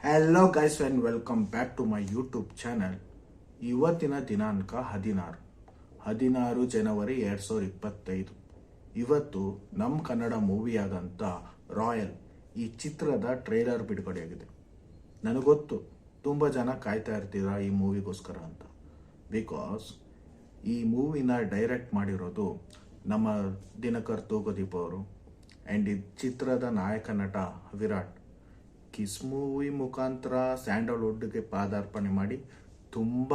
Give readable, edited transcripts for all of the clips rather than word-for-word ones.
Hello guys and welcome back to my YouTube channel. ಇವತ್ತಿನ ದಿನಾಂಕ 16 ಜನವರಿ 2025. ಇವತ್ತು ನಮ್ಮ ಕನ್ನಡ ಮೂವಿಯಾದಂಥ ರಾಯಲ್ ಈ ಚಿತ್ರದ ಟ್ರೇಲರ್ ಬಿಡುಗಡೆಯಾಗಿದೆ. ನನಗೊತ್ತು ತುಂಬ ಜನ ಕಾಯ್ತಾ ಇರ್ತೀರಾ ಈ ಮೂವಿಗೋಸ್ಕರ ಅಂತ. ಬಿಕಾಸ್ ಈ ಮೂವಿನ ಡೈರೆಕ್ಟ್ ಮಾಡಿರೋದು ನಮ್ಮ ದಿನಕರ್ ತೂಗುದೀಪ್ ಅವರು ಆ್ಯಂಡ್ ಈ ಚಿತ್ರದ ನಾಯಕ ನಟ ವಿರಾಟ್ ಕಿಸ್ ಮೂವಿ ಮುಖಾಂತರ ಸ್ಯಾಂಡಲ್ವುಡ್ಗೆ ಪಾದಾರ್ಪಣೆ ಮಾಡಿ ತುಂಬ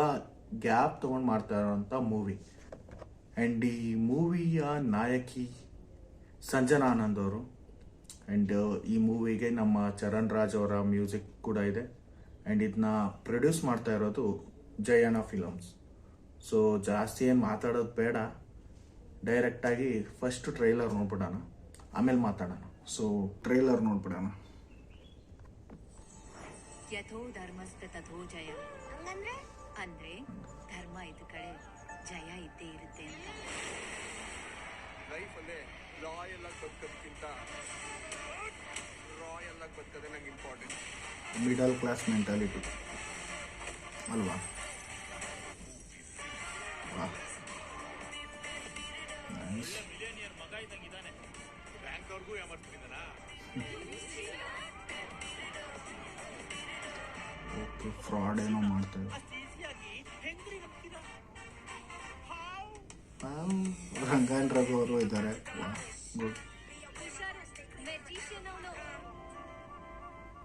ಗ್ಯಾಪ್ ತೊಗೊಂಡು ಮಾಡ್ತಾ ಇರೋಂಥ ಮೂವಿ. ಆ್ಯಂಡ್ ಈ ಮೂವಿಯ ನಾಯಕಿ ಸಂಜನಾ ಆನಂದ್ ಅವರು. ಆ್ಯಂಡ್ ಈ ಮೂವಿಗೆ ನಮ್ಮ ಚರಣ್ ರಾಜ್ ಅವರ ಮ್ಯೂಸಿಕ್ ಕೂಡ ಇದೆ. ಆ್ಯಂಡ್ ಇದನ್ನ ಪ್ರೊಡ್ಯೂಸ್ ಮಾಡ್ತಾ ಇರೋದು ಜಯಣ್ಣ ಫಿಲಮ್ಸ್. ಸೊ ಜಾಸ್ತಿ ಏನು ಮಾತಾಡೋದು ಬೇಡ, ಡೈರೆಕ್ಟಾಗಿ ಫಸ್ಟ್ ಟ್ರೈಲರ್ ನೋಡ್ಬಿಡೋಣ, ಆಮೇಲೆ ಮಾತಾಡೋಣ. ಸೊ ಟ್ರೈಲರ್ ನೋಡ್ಬಿಡೋಣ. ಯಥೋ ಧರ್ಮಸ್ಥ ತಥೋ ಜಯ ಅಂದ್ರೆ ಧರ್ಮ ಇದ್ದ ಕಡೆ ಜಯ ಇದ್ದೇ ಇರುತ್ತೆ ಅಂತ. ಲೈಫ್ ಅಲ್ಲೇ ರಾಯಲ್ ಆಗಿ ಬದುಕೋದಕ್ಕಿಂತ ರಾಯಲ್ ಆಗಿ ಬದುಕೋದೇ ನಂಗೆ ಇಂಪಾರ್ಟೆಂಟ್. ಮಿಡಲ್ ಕ್ಲಾಸ್ ಮೆಂಟಾಲಿಟಿ ಅಲ್ವಾ? ನೈಸ್. ಬ್ಯಾಂಕ್ನವ್ರಿಗೂ ಯಾಮರ್ತಿದ್ದಾನ. ಓಕೆ, ಫ್ರಾಡ್ ಏನೋ ಮಾಡ್ತೇವೆ. ರಂಗಾಯಣ್ ರಘು ಅವರು ಇದ್ದಾರೆ. ಗುಡ್.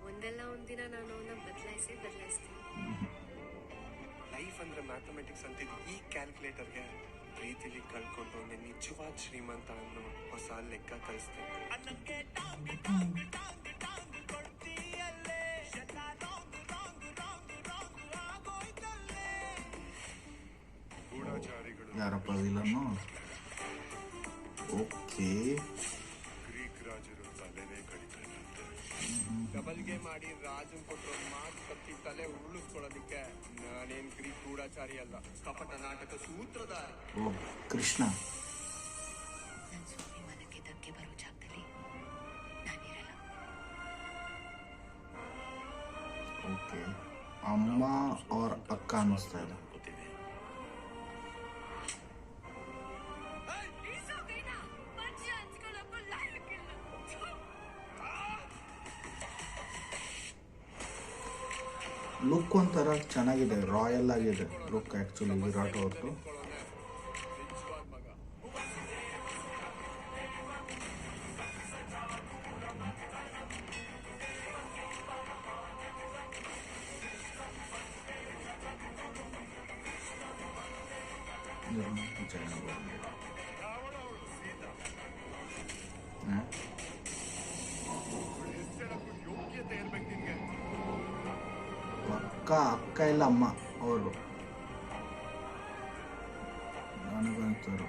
ಒಂದಲ್ಲ ಒಂದಿನ ನಾನು ಅವನ್ನ ಬದಲಾಯಿಸ್ತೀನಿ. ಲೈಫ್ ಅಂದ್ರೆ ಮ್ಯಾಥಮೆಟಿಕ್ಸ್ ಅಂತಿದ್ದು ಈ ಕ್ಯಾಲ್ಕುಲೇಟರ್ಗೆ ಪ್ರೀತಿಲಿ ಕಳ್ಕೊಂಡು ನಿಜವಾದ ಶ್ರೀಮಂತ ಅನ್ನೋ ಹೊಸ ಲೆಕ್ಕ ಕಲಿಸ್ತೇನೆ. ಯಾರಪ್ಪ ವಿಲನ್ನು? ಓಕೆ, ಗ್ರೀಕ್ ರಾಜರು ತಲೆನೇ ಕಡಿತಾರಂತೆ. ಡಬಲ್ ಗೇಮ್ ಮಾಡಿ ರಾಜನ್ ಕೊಟ್ಟರು ಮಾತು ಕತ್ತಿ ತಲೆ ಉರುಳಿಸ್ಕೊಳ್ಳೋದಿಕ್ಕೆ ನಾನೇನ್ ಗ್ರೀಕ್ ಗೂಢಾಚಾರಿ ಅಲ್ಲ, ಕಪಟ ನಾಟಕ ಸೂತ್ರಧಾರ. ಓ ಕೃಷ್ಣ. ನನ್ನ ಸ್ವಾಭಿಮಾನಕ್ಕೆ ಧಕ್ಕೆ ಬರೋ ಜಾಗದಲ್ಲಿ ನಾನಿರಲ್ಲ. ಓಕೆ, ಅಮ್ಮ ಅವ್ರ ಅಕ್ಕ ಅನ್ನಿಸ್ತಾ ಇದೆ. ಲುಕ್ ಒಂಥರ ಚೆನ್ನಾಗಿದೆ, ರಾಯಲ್ ಆಗಿದೆ ಲುಕ್ ಆ್ಯಕ್ಚುಲಿ ವಿರಾಟ್ ಅವ್ರದ್ದು. ಅಕ್ಕ ಇಲ್ಲ ಅಮ್ಮ ಅವರು ನನಗಂತರು.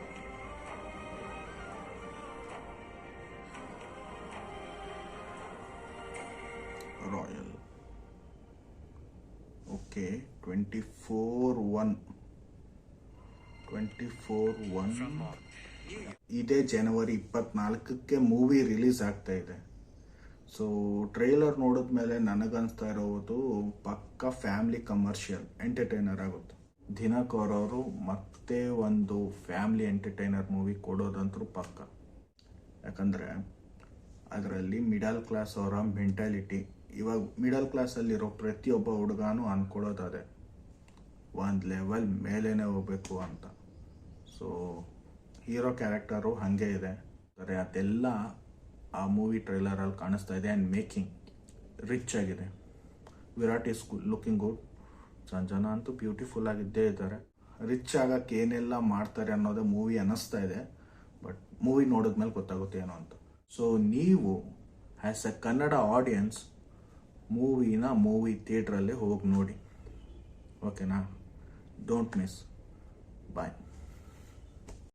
ರಾಯಲ್. ಓಕೆ, 24/1 ಇದೇ ಜನವರಿ 24ಕ್ಕೆ ಮೂವಿ ರಿಲೀಸ್ ಆಗ್ತಾ ಇದೆ. ಸೊ ಟ್ರೈಲರ್ ನೋಡಿದ್ಮೇಲೆ ನನಗನ್ನಿಸ್ತಾ ಇರೋದು ಪಕ್ಕ ಫ್ಯಾಮಿಲಿ ಕಮರ್ಷಿಯಲ್ ಎಂಟರ್ಟೈನರ್ ಆಗುತ್ತೆ. ದಿನಕರ್ ಅವರು ಮತ್ತೆ ಒಂದು ಫ್ಯಾಮಿಲಿ ಎಂಟರ್ಟೈನರ್ ಮೂವಿ ಕೊಡೋದಂತರೂ ಪಕ್ಕ. ಯಾಕಂದರೆ ಅದರಲ್ಲಿ ಮಿಡಲ್ ಕ್ಲಾಸ್ ಅವರ ಮೆಂಟಾಲಿಟಿ, ಇವಾಗ ಮಿಡಲ್ ಕ್ಲಾಸಲ್ಲಿರೋ ಪ್ರತಿಯೊಬ್ಬ ಹುಡುಗಾನು ಅಂದ್ಕೊಳ್ಳೋದೇ ಒಂದು ಲೆವೆಲ್ ಮೇಲೇ ಹೋಗ್ಬೇಕು ಅಂತ. ಸೊ ಹೀರೋ ಕ್ಯಾರೆಕ್ಟರು ಹಾಗೆ ಇದೆ. ಅದೆಲ್ಲ ಆ ಮೂವಿ ಟ್ರೈಲರಲ್ಲಿ ಕಾಣಿಸ್ತಾ ಇದೆ. ಆ್ಯಂಡ್ ಮೇಕಿಂಗ್ ರಿಚ್ ಆಗಿದೆ. Virat is looking good. Sanjana ಅಂತೂ ಬ್ಯೂಟಿಫುಲ್ ಆಗಿದ್ದೇ ಇದ್ದಾರೆ. ರಿಚ್ ಆಗಕ್ಕೆ ಏನೆಲ್ಲ ಮಾಡ್ತಾರೆ ಅನ್ನೋದೇ ಮೂವಿ ಅನ್ನಿಸ್ತಾ ಇದೆ. ಬಟ್ ಮೂವಿ ನೋಡಿದ್ಮೇಲೆ ಗೊತ್ತಾಗುತ್ತೆ ಏನೋ ಅಂತ. ಸೊ ನೀವು as a Kannada audience movie ಥಿಯೇಟ್ರಲ್ಲೇ ಹೋಗಿ ನೋಡಿ. ಓಕೆನಾ? Don't miss. ಬಾಯ್.